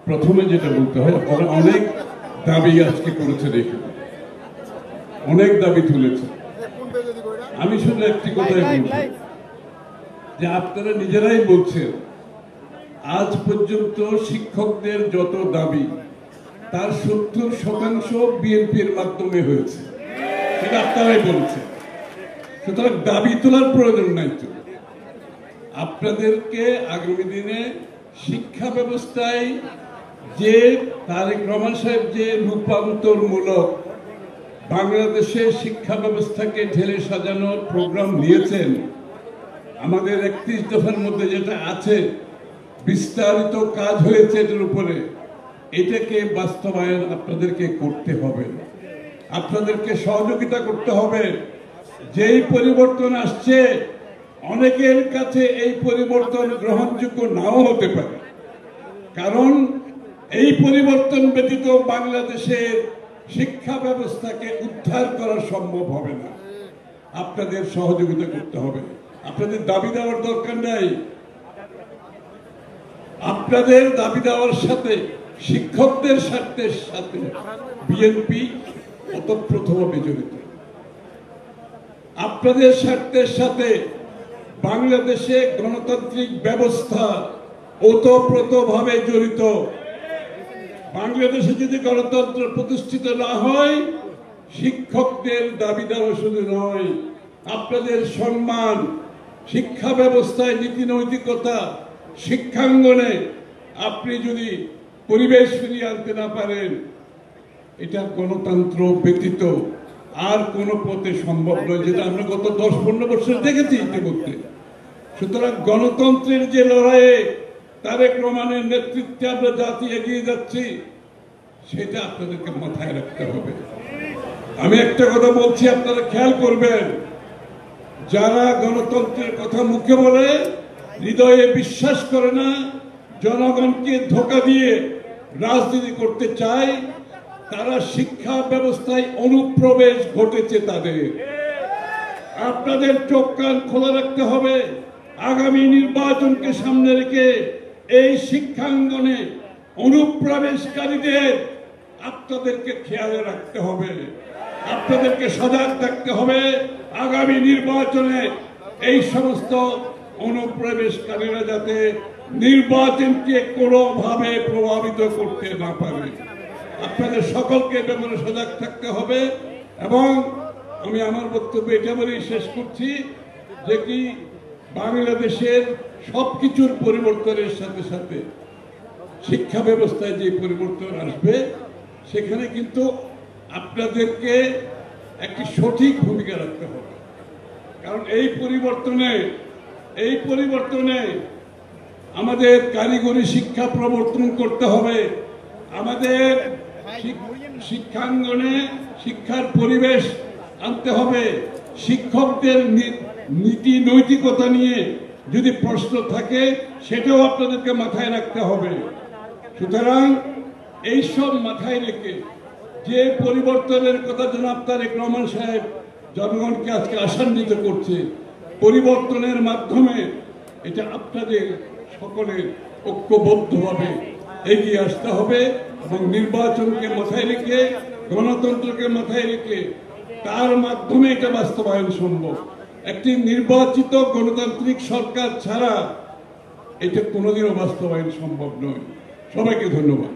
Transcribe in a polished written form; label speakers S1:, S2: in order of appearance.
S1: প্রথমে যেটা বলতে হয়, আপনারা অনেক দাবি আজকে করেছেন, এখানে অনেক দাবি তুলেছে। আমি শুধু একটি কথাই বলবো যে আপনারা নিজেরাই বলছেন আজ পর্যন্ত শিক্ষকদের যত দাবি তার 70% বিএনপির মাধ্যমে হয়েছে, সেটা আপনারাই বলছেন। সুতরাং দাবি তোলার প্রয়োজন নাই। তো আপনাদেরকে আগামী দিনে শিক্ষা ব্যবস্থায় যে তারেক রহমান সাহেব যে রূপান্তরমূলক বাংলাদেশের শিক্ষা ব্যবস্থাকে ঢেলে সাজানোর প্রোগ্রাম নিয়েছেন, আমাদের 31 দফার মধ্যে যেটা আছে বিস্তারিত কাজ হয়েছে এটার উপরে, এটাকে বাস্তবায়ন আপনাদেরকে করতে হবে, আপনাদেরকে সহযোগিতা করতে হবে। যেই পরিবর্তন আসছে অনেকের কাছে এই পরিবর্তন গ্রহণযোগ্য নাও হতে পারে, কারণ এই পরিবর্তন ব্যতীত বাংলাদেশের শিক্ষা ব্যবস্থাকে উদ্ধার করা সম্ভব হবে না। আপনাদের সহযোগিতা করতে হবে, আপনাদের দাবি দেওয়ার দরকার নাই। আপনাদের দাবি দেওয়ার সাথে শিক্ষকদের স্বার্থের সাথে বিএনপি ওতপ্রোতভাবে জড়িত। আপনাদের স্বার্থের সাথে বাংলাদেশে গণতান্ত্রিক ব্যবস্থা ওতপ্রোতভাবে জড়িত। বাংলাদেশে যদি গণতন্ত্র প্রতিষ্ঠিত না হয়, শিক্ষকদের দাবি দেওয়া শুধু নয়, আপনাদের সম্মান, শিক্ষা ব্যবস্থায় নীতি নৈতিকতা, শিক্ষাঙ্গনে আপনি যদি পরিবেশ ফিরিয়ে আনতে না পারেন, এটা গণতন্ত্র ব্যতীত আর কোন পথে সম্ভব নয়, যেটা আমরা গত 10-15 বছর দেখেছি ইতিমধ্যে। সুতরাং গণতন্ত্রের যে লড়াইয়ে তারেক রহমানের নেতৃত্বে আমরা জাতি এগিয়ে যাচ্ছি, সেটা আপনাদেরকে মাথায় রাখতে হবে। আমি একটা কথা বলছি, আপনারা খেয়াল করবেন, যারা গণতন্ত্রের কথা মুখে বলে হৃদয়ে বিশ্বাস করে না, জনগণকে ধোঁকা দিয়ে রাজনীতি করতে চায়, তারা শিক্ষা ব্যবস্থায় অনুপ্রবেশ ঘটেছে তাদের। আপনাদের চোখ কান খোলা রাখতে হবে। আগামী নির্বাচনকে সামনে রেখে এই শিক্ষাঙ্গনে অনুপ্রবেশকারীদের আপনাদেরকে খেয়ালে রাখতে হবে, আপনাদেরকে সজাগ থাকতে হবে। আগামী নির্বাচনে এই সমস্ত অনুপ্রবেশকারীরা যাতে নির্বাচনকে কোনোভাবে প্রভাবিত করতে না পারে, আপনাদের সকলকে ব্যাপারে সজাগ থাকতে হবে। এবং আমি আমার বক্তব্য এটা বলেই শেষ করছি যে কি বাংলাদেশের সবকিছুর পরিবর্তনের সাথে সাথে শিক্ষা ব্যবস্থায় যে পরিবর্তন আসবে, সেখানে কিন্তু আপনাদেরকে একটি সঠিক ভূমিকা রাখতে হবে। কারণ এই পরিবর্তনে আমাদের কারিগরি শিক্ষা প্রবর্তন করতে হবে, আমাদের শিক্ষাঙ্গনে শিক্ষার পরিবেশ আনতে হবে। শিক্ষকদের নীতি নৈতিকতা নিয়ে যদি প্রশ্ন থাকে, সেটাও আপনাদেরকে মাথায় রাখতে হবে। সুতরাং এইসব মাথায় রেখে যে পরিবর্তনের কথা জনাব তারেক রহমান সাহেব জনগণকে আজকে আশান্বিত করছে, পরিবর্তনের মাধ্যমে এটা আপনাদের সকলের ঐক্যবদ্ধভাবে এগিয়ে আসতে হবে এবং নির্বাচনকে মাথায় রেখে, গণতন্ত্রকে মাথায় রেখে তার মাধ্যমে এটা বাস্তবায়ন সম্ভব। একটি নির্বাচিত গণতান্ত্রিক সরকার ছাড়া এটা কোনোদিনও বাস্তবায়ন সম্ভব নয়। সবাইকে ধন্যবাদ।